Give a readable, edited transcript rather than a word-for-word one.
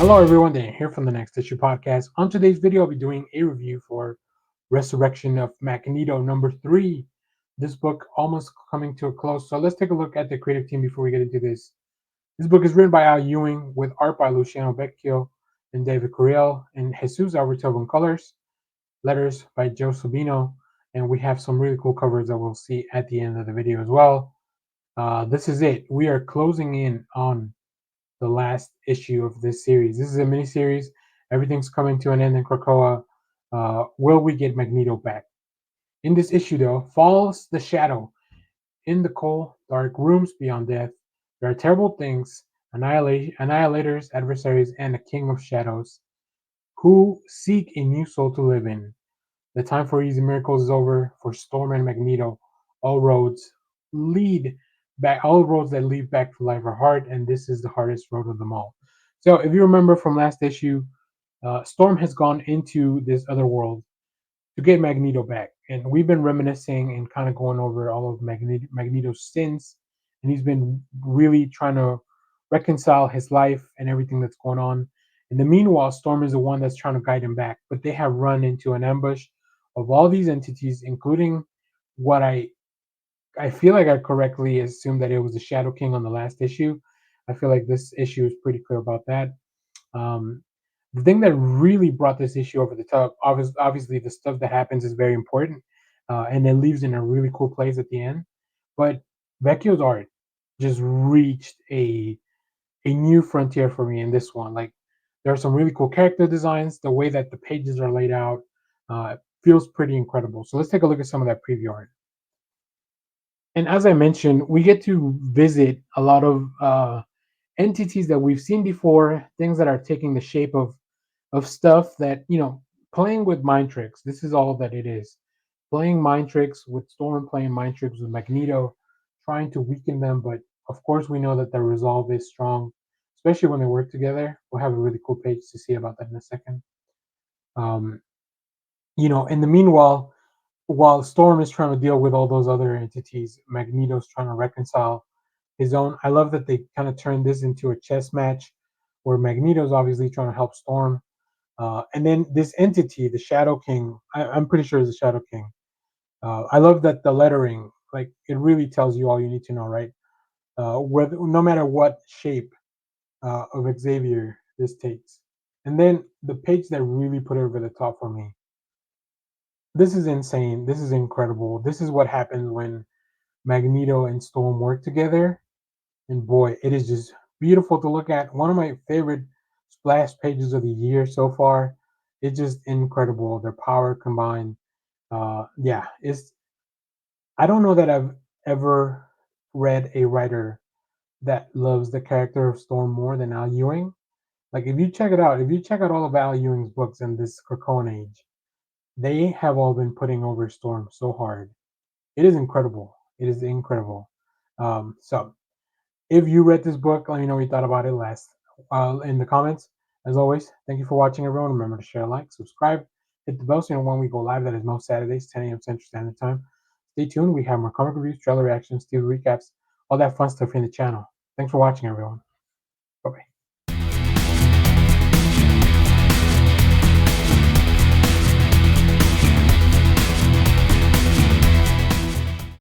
Hello everyone, Dan here from the Next Issue Podcast. On today's video, I'll be doing a review for Resurrection of Magneto number 3. This book almost coming to a close, so let's take a look at the creative team before we get into this. This book is written by Ewing with art by Luciano Vecchio and David Curiel and Jesus Aburtov on colors, letters by Joe Sabino, and we have some really cool covers that we'll see at the end of the video as well. This is it. We are closing in on the last issue of this series. This is a mini series. Everything's coming to an end in Krakoa. Will we get Magneto back? In this issue, though, falls the shadow. In the cold, dark rooms beyond death, there are terrible things, annihilators, adversaries, and a king of shadows who seek a new soul to live in. The time for easy miracles is over for Storm and Magneto. All roads lead back. All roads that lead back to life are hard, and this is the hardest road of them all. So, if you remember from last issue, Storm has gone into this other world to get Magneto back, and we've been reminiscing and kind of going over all of Magneto's sins, and he's been really trying to reconcile his life and everything that's going on. In the meanwhile, Storm is the one that's trying to guide him back, but they have run into an ambush of all these entities, including what I feel like I correctly assumed that it was the Shadow King on the last issue. I feel like this issue is pretty clear about that. Um, the thing that really brought this issue over the top, obviously, the stuff that happens is very important, and it leaves in a really cool place at the end. But Vecchio's art just reached a new frontier for me in this one. Like there are some really cool character designs. The way that the pages are laid out feels pretty incredible. So let's take a look at some of that preview art. And as I mentioned, we get to visit a lot of entities that we've seen before, things that are taking the shape of stuff that playing with mind tricks. This is all that it is. Playing mind tricks with Storm, playing mind tricks with Magneto, trying to weaken them. But of course, we know that their resolve is strong, especially when they work together. We'll have a really cool page to see about that in a second. Um, in the meanwhile, while Storm is trying to deal with all those other entities, Magneto's trying to reconcile his own. I love that they kind of turned this into a chess match where Magneto's obviously trying to help Storm. And then this entity, the Shadow King, I'm pretty sure is the Shadow King. I love that the lettering, like it really tells you all you need to know, right? Whether no matter what shape of Xavier this takes. And then the page that really put it over the top for me. This is insane. This is incredible. This is what happens when Magneto and Storm work together. And boy, it is just beautiful to look at. One of my favorite splash pages of the year so far. It's just incredible. Their power combined. Yeah, it's. I don't know that I've ever read a writer that loves the character of Storm more than Al Ewing. Like if you check it out, if you check out all of Al Ewing's books in this Krakoan age, they have all been putting over Storm so hard. It is incredible. It is incredible. So if you read this book, let me know what you thought about it last in the comments. As always, thank you for watching, everyone. Remember to share, like, subscribe, hit the bell so you know when we go live. That is most Saturdays, 10 a.m. Central Standard Time. Stay tuned. We have more comic reviews, trailer reactions, TV recaps, all that fun stuff in the channel. Thanks for watching, everyone.